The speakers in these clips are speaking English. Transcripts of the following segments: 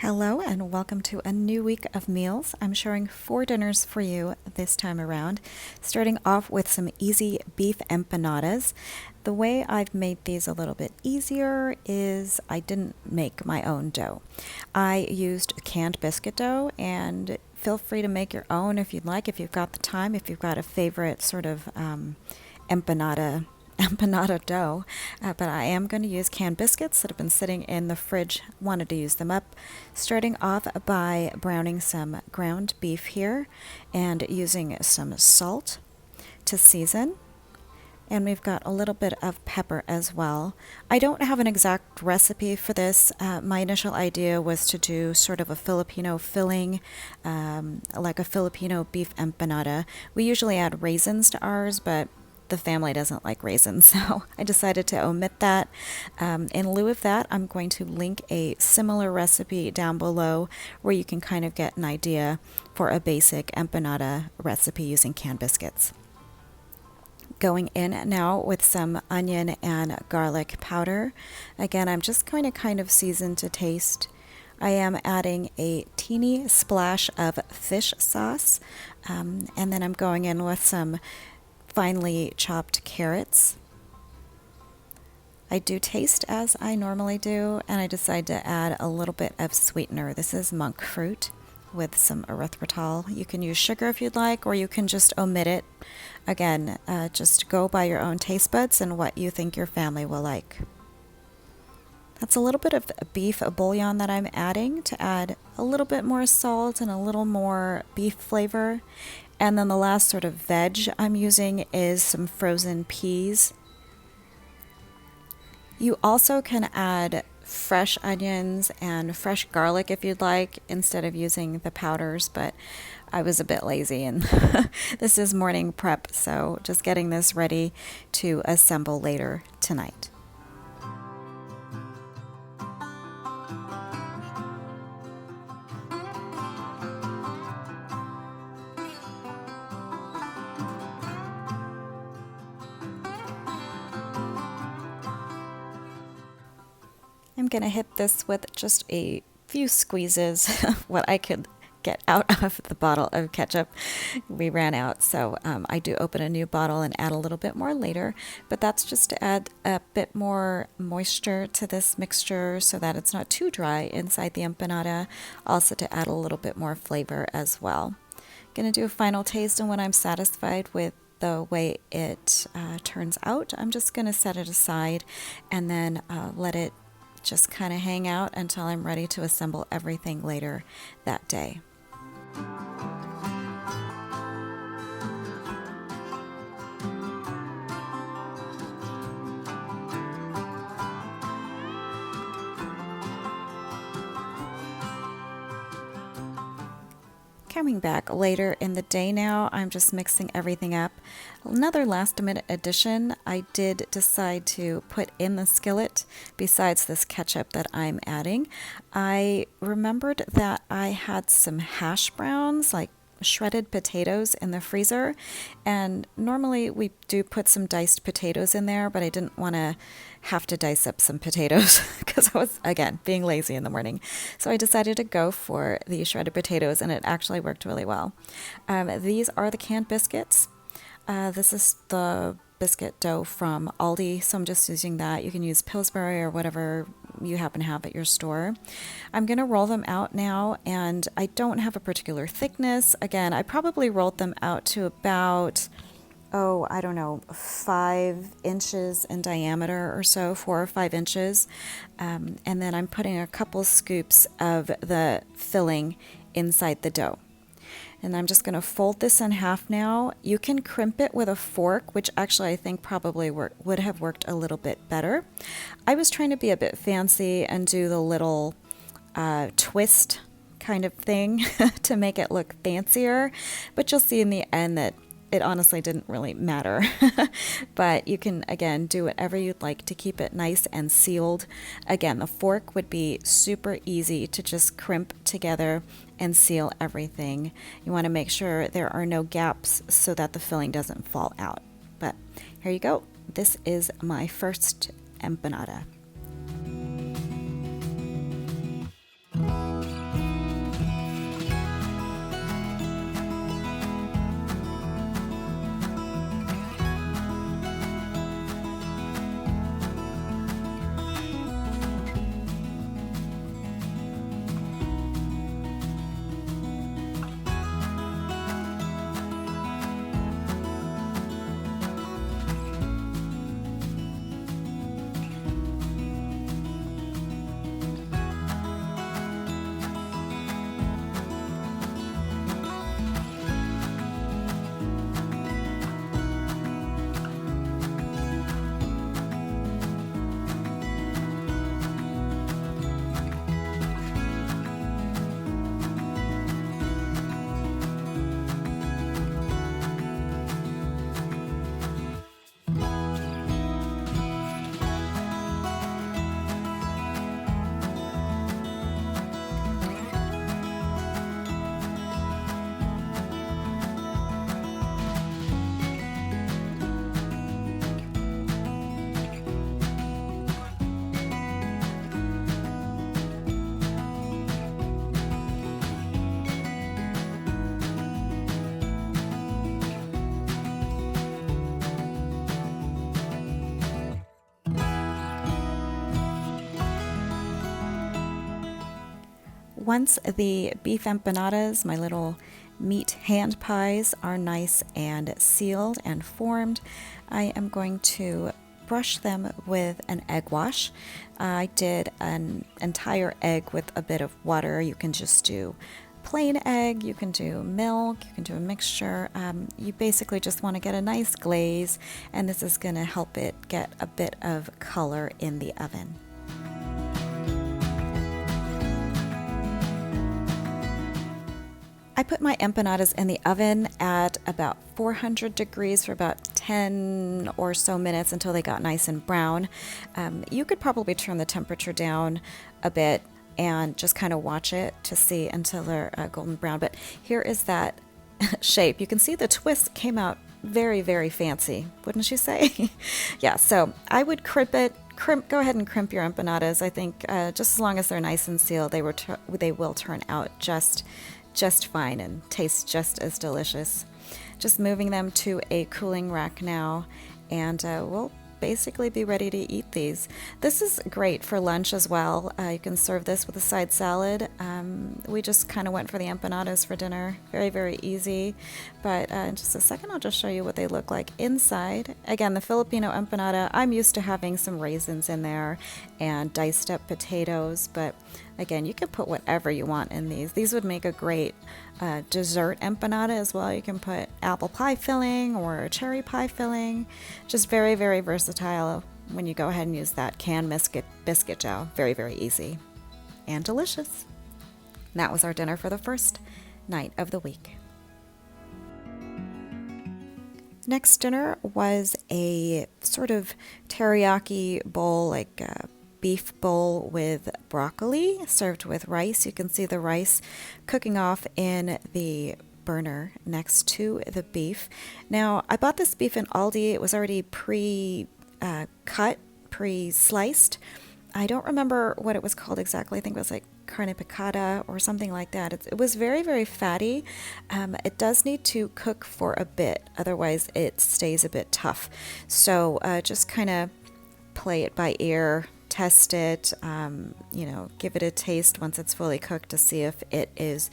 Hello and welcome to a new week of meals. I'm sharing 4 dinners for you this time around, starting off with some easy beef empanadas. The way I've made these a little bit easier is I didn't make my own dough. I used canned biscuit dough, and feel free to make your own if you'd like, if you've got the time, if you've got a favorite sort of empanada dough, but I am going to use canned biscuits that have been sitting in the fridge. Wanted to use them up. Starting off by browning some ground beef here and using some salt to season. And we've got a little bit of pepper as well. I don't have an exact recipe for this. My initial idea was to do sort of a Filipino filling, like a Filipino beef empanada. We usually add raisins to ours, but the family doesn't like raisins, so I decided to omit that. In lieu of that, I'm going to link a similar recipe down below where you can kind of get an idea for a basic empanada recipe using canned biscuits. Going in now with some onion and garlic powder. Again, I'm just going to kind of season to taste. I am adding a teeny splash of fish sauce, and then I'm going in with some finely chopped carrots. I do taste as I normally do, and I decide to add a little bit of sweetener. This is monk fruit with some erythritol. You can use sugar if you'd like, or you can just omit it. Again, just go by your own taste buds and what you think your family will like. That's a little bit of beef bouillon that I'm adding to add a little bit more salt and a little more beef flavor. And then the last sort of veg I'm using is some frozen peas. You also can add fresh onions and fresh garlic if you'd like, instead of using the powders, but I was a bit lazy and this is morning prep, so just getting this ready to assemble later tonight. I'm going to hit this with just a few squeezes, what I could get out of the bottle of ketchup. We ran out, so I do open a new bottle and add a little bit more later, but that's just to add a bit more moisture to this mixture so that it's not too dry inside the empanada, also to add a little bit more flavor as well. Going to do a final taste, and when I'm satisfied with the way it turns out, I'm just going to set it aside and then let it just kind of hang out until I'm ready to assemble everything later that day. Coming back later in the day now, I'm just mixing everything up. Another last minute addition, I did decide to put in the skillet, besides this ketchup that I'm adding. I remembered that I had some hash browns, like shredded potatoes in the freezer, and normally we do put some diced potatoes in there, but I didn't want to have to dice up some potatoes because I was, again, being lazy in the morning. So I decided to go for the shredded potatoes, and it actually worked really well. These are the canned biscuits. This is the biscuit dough from Aldi, so I'm just using that. You can use Pillsbury or whatever you happen to have at your store. I'm going to roll them out now, and I don't have a particular thickness. Again, I probably rolled them out to about, 5 inches in diameter or so, 4 or 5 inches. And then I'm putting a couple scoops of the filling inside the dough. And I'm just going to fold this in half now. You can crimp it with a fork, which actually I think probably would have worked a little bit better. I was trying to be a bit fancy and do the little twist kind of thing to make it look fancier, but you'll see in the end that it honestly didn't really matter. But you can, again, do whatever you'd like to keep it nice and sealed. Again, the fork would be super easy to just crimp together and seal everything. You want to make sure there are no gaps so that the filling doesn't fall out. But here you go. This is my first empanada. Once the beef empanadas, my little meat hand pies, are nice and sealed and formed, I am going to brush them with an egg wash. I did an entire egg with a bit of water. You can just do plain egg, you can do milk, you can do a mixture. You basically just want to get a nice glaze, and this is going to help it get a bit of color in the oven. I put my empanadas in the oven at about 400 degrees for about 10 or so minutes until they got nice and brown. You could probably turn the temperature down a bit and just kind of watch it to see until they're golden brown. But here is that shape. You can see the twist came out very, very fancy, wouldn't you say? Yeah, so I would go ahead and crimp your empanadas. I think just as long as they're nice and sealed, they will turn out just fine and taste just as delicious. Just moving them to a cooling rack now, and we'll basically be ready to eat these. This is great for lunch as well. You can serve this with a side salad. We just kind of went for the empanadas for dinner. Very, very easy. But in just a second, I'll just show you what they look like inside. Again, the Filipino empanada, I'm used to having some raisins in there and diced up potatoes, but again, you can put whatever you want in these. These would make a great dessert empanada as well. You can put apple pie filling or cherry pie filling. Just very, very versatile when you go ahead and use that canned biscuit dough. Very, very easy and delicious. And that was our dinner for the first night of the week. Next dinner was a sort of teriyaki bowl, like a beef bowl with broccoli served with rice. You can see the rice cooking off in the burner next to the beef. Now, I bought this beef in Aldi. It was already pre-cut, pre-sliced. I don't remember what it was called exactly. I think it was like carne picada or something like that. It was very, very fatty. It does need to cook for a bit, otherwise it stays a bit tough. So just kind of play it by ear, test it, give it a taste once it's fully cooked to see if it is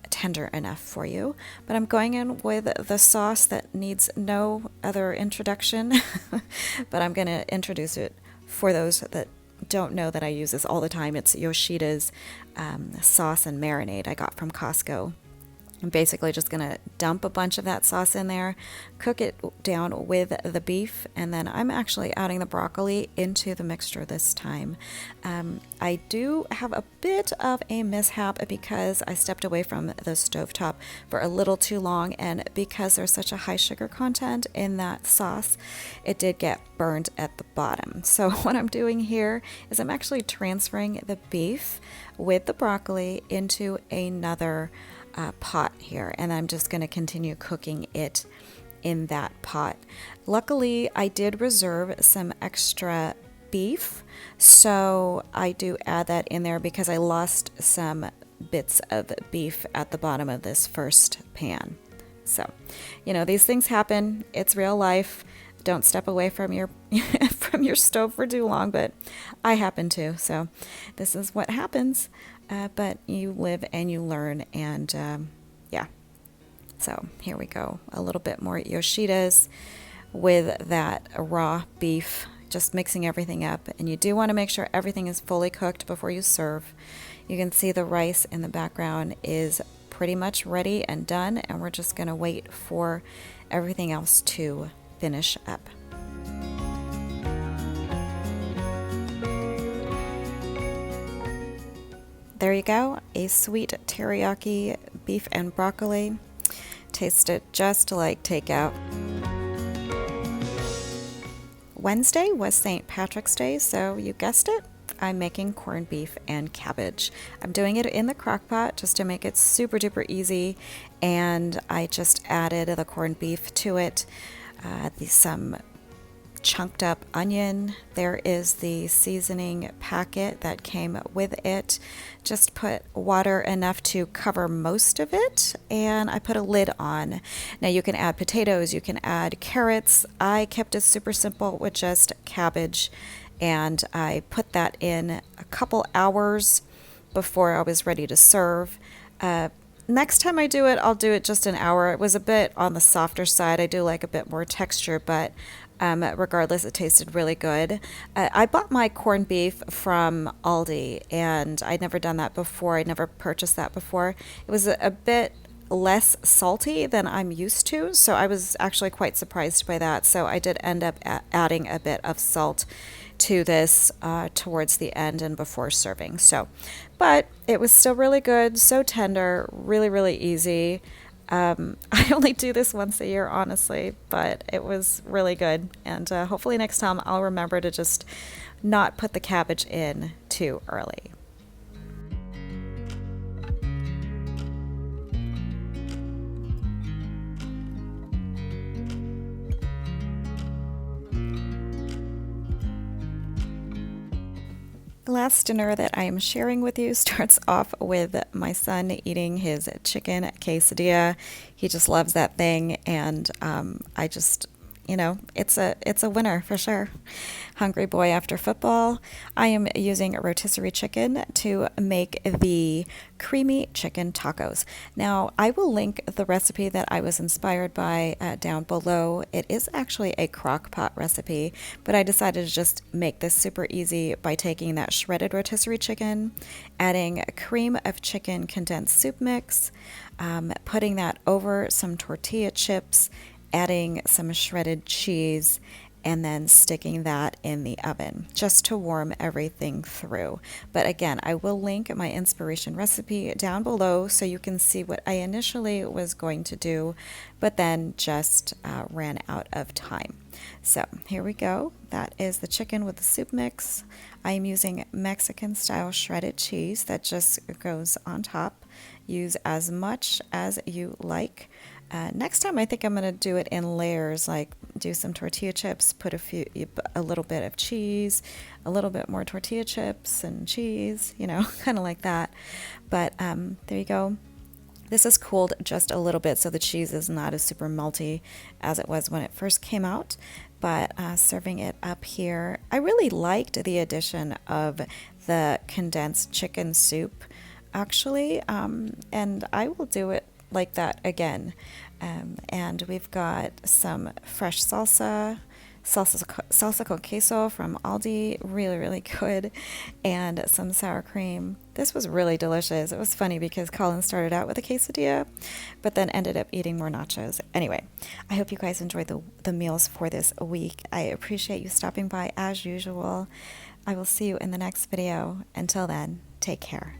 tender enough for you. But I'm going in with the sauce that needs no other introduction, but I'm going to introduce it for those that don't know that I use this all the time. It's Yoshida's sauce and marinade I got from Costco. I'm basically just going to dump a bunch of that sauce in there, cook it down with the beef, and then I'm actually adding the broccoli into the mixture this time. I do have a bit of a mishap because I stepped away from the stovetop for a little too long, and because there's such a high sugar content in that sauce, it did get burned at the bottom. So what I'm doing here is I'm actually transferring the beef with the broccoli into another pot here, and I'm just going to continue cooking it in that pot. Luckily, I did reserve some extra beef, so I do add that in there because I lost some bits of beef at the bottom of this first pan. So, these things happen. It's real life. Don't step away from your from your stove for too long, but I happen to. So this is what happens. But you live and you learn, and yeah. So here we go. A little bit more Yoshida's with that raw beef, just mixing everything up. And you do want to make sure everything is fully cooked before you serve. You can see the rice in the background is pretty much ready and done, and we're just going to wait for everything else to finish up. There you go, a sweet teriyaki beef and broccoli. Tasted just like takeout. Wednesday was St. Patrick's Day, so you guessed it, I'm making corned beef and cabbage. I'm doing it in the crock pot just to make it super duper easy, and I just added the corned beef to it, some chunked up onion. There is the seasoning packet that came with it. Just put water enough to cover most of it, and I put a lid on. Now you can add potatoes, you can add carrots. I kept it super simple with just cabbage, and I put that in a couple hours before I was ready to serve. Next time I do it, I'll do it just an hour. It was a bit on the softer side. I do like a bit more texture, but regardless, it tasted really good. I bought my corned beef from Aldi, and I'd never done that before. I'd never purchased that before. It was a bit less salty than I'm used to, so I was actually quite surprised by that. So I did end up adding a bit of salt to this towards the end and before serving. So, but it was still really good, so tender, really, really easy. I only do this once a year, honestly, but it was really good. And hopefully next time I'll remember to just not put the cabbage in too early. The last dinner that I am sharing with you starts off with my son eating his chicken quesadilla. He just loves that thing, and I just, it's a winner for sure. Hungry boy after football. I am using rotisserie chicken to make the creamy chicken tacos. Now, I will link the recipe that I was inspired by down below. It is actually a crockpot recipe, but I decided to just make this super easy by taking that shredded rotisserie chicken, adding a cream of chicken condensed soup mix, putting that over some tortilla chips, adding some shredded cheese, and then sticking that in the oven just to warm everything through. But again, I will link my inspiration recipe down below so you can see what I initially was going to do, but then just ran out of time. So here we go. That is the chicken with the soup mix. I am using Mexican style shredded cheese that just goes on top. Use as much as you like. Next time, I think I'm going to do it in layers, like do some tortilla chips, put a little bit of cheese, a little bit more tortilla chips and cheese, kind of like that. But there you go. This is cooled just a little bit, so the cheese is not as super melty as it was when it first came out. But serving it up here, I really liked the addition of the condensed chicken soup, actually, and I will do it like that again. And we've got some fresh salsa con queso from Aldi, really, really good, and some sour cream. This was really delicious. It was funny because Colin started out with a quesadilla, but then ended up eating more nachos. Anyway, I hope you guys enjoyed the meals for this week. I appreciate you stopping by as usual. I will see you in the next video. Until then, take care.